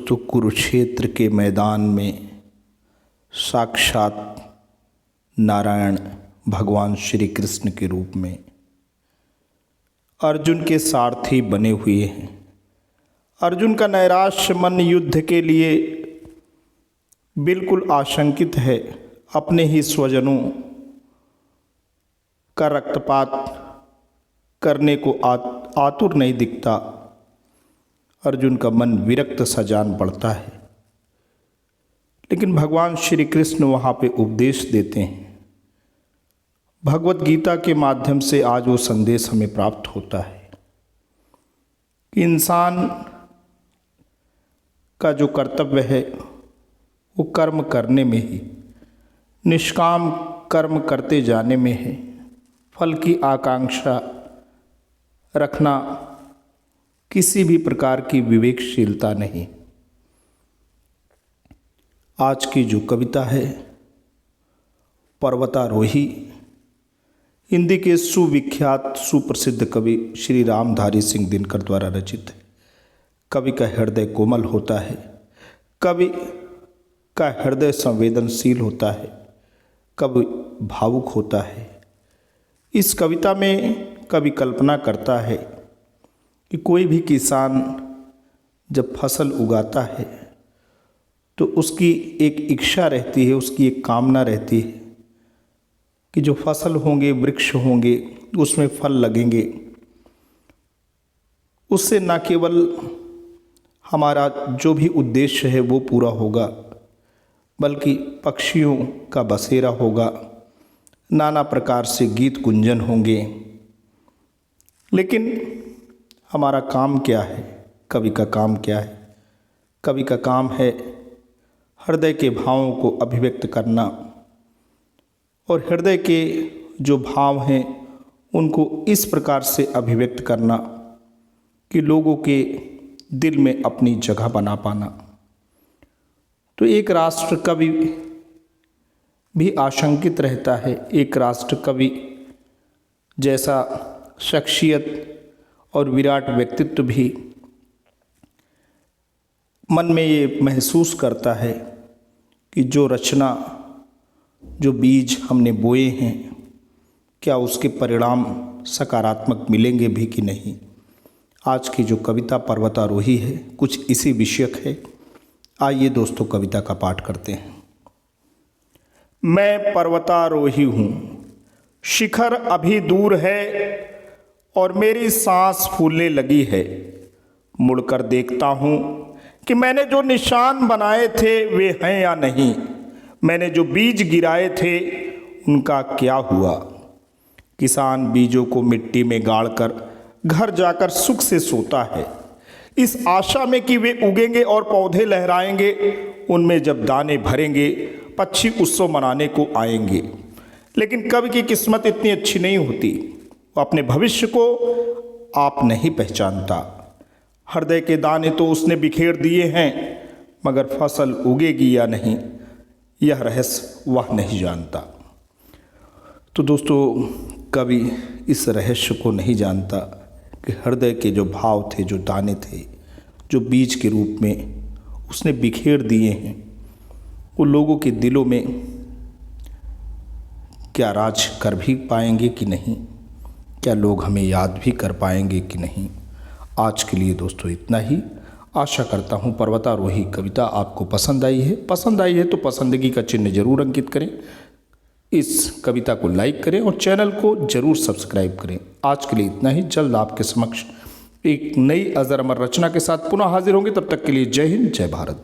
दोस्तों, कुरुक्षेत्र के मैदान में साक्षात नारायण भगवान श्री कृष्ण के रूप में अर्जुन के सारथी बने हुए हैं। अर्जुन का नैराश्य मन युद्ध के लिए बिल्कुल आशंकित है। अपने ही स्वजनों का रक्तपात करने को आतुर नहीं दिखता। अर्जुन का मन विरक्त सा जान पड़ता है, लेकिन भगवान श्री कृष्ण वहाँ पे उपदेश देते हैं। भगवत गीता के माध्यम से आज वो संदेश हमें प्राप्त होता है कि इंसान का जो कर्तव्य है वो कर्म करने में ही, निष्काम कर्म करते जाने में है। फल की आकांक्षा रखना किसी भी प्रकार की विवेकशीलता नहीं। आज की जो कविता है पर्वतारोही, हिंदी के सुविख्यात सुप्रसिद्ध कवि श्री रामधारी सिंह दिनकर द्वारा रचित है। कवि का हृदय कोमल होता है, कवि का हृदय संवेदनशील होता है, कवि भावुक होता है। इस कविता में कवि कल्पना करता है कि कोई भी किसान जब फसल उगाता है तो उसकी एक इच्छा रहती है, उसकी एक कामना रहती है कि जो फसल होंगे, वृक्ष होंगे, उसमें फल लगेंगे। उससे न केवल हमारा जो भी उद्देश्य है वो पूरा होगा, बल्कि पक्षियों का बसेरा होगा, नाना प्रकार से गीत गुंजन होंगे। लेकिन हमारा काम क्या है? कवि का काम क्या है? कवि का काम है हृदय के भावों को अभिव्यक्त करना, और हृदय के जो भाव हैं उनको इस प्रकार से अभिव्यक्त करना कि लोगों के दिल में अपनी जगह बना पाना। तो एक राष्ट्र कवि भी आशंकित रहता है। एक राष्ट्र कवि जैसा शख्सियत और विराट व्यक्तित्व भी मन में ये महसूस करता है कि जो रचना, जो बीज हमने बोए हैं, क्या उसके परिणाम सकारात्मक मिलेंगे भी कि नहीं। आज की जो कविता पर्वतारोही है कुछ इसी विषयक है। आइए दोस्तों कविता का पाठ करते हैं। मैं पर्वतारोही हूँ, शिखर अभी दूर है और मेरी सांस फूलने लगी है। मुड़कर देखता हूँ कि मैंने जो निशान बनाए थे वे हैं या नहीं। मैंने जो बीज गिराए थे उनका क्या हुआ। किसान बीजों को मिट्टी में गाड़कर घर जाकर सुख से सोता है, इस आशा में कि वे उगेंगे और पौधे लहराएंगे। उनमें जब दाने भरेंगे पक्षी उत्सव मनाने को आएंगे। लेकिन कवि की किस्मत इतनी अच्छी नहीं होती। वो अपने भविष्य को आप नहीं पहचानता। हृदय के दाने तो उसने बिखेर दिए हैं, मगर फसल उगेगी या नहीं यह रहस्य वह नहीं जानता। तो दोस्तों, कवि इस रहस्य को नहीं जानता कि हृदय के जो भाव थे, जो दाने थे, जो बीज के रूप में उसने बिखेर दिए हैं, वो लोगों के दिलों में क्या राज कर भी पाएंगे कि नहीं, क्या लोग हमें याद भी कर पाएंगे कि नहीं। आज के लिए दोस्तों इतना ही। आशा करता हूँ पर्वतारोही कविता आपको पसंद आई है। पसंद आई है तो पसंदगी का चिन्ह जरूर अंकित करें, इस कविता को लाइक करें और चैनल को जरूर सब्सक्राइब करें। आज के लिए इतना ही। जल्द आपके समक्ष एक नई अजर अमर रचना के साथ पुनः हाजिर होंगे। तब तक के लिए जय हिंद, जय भारत।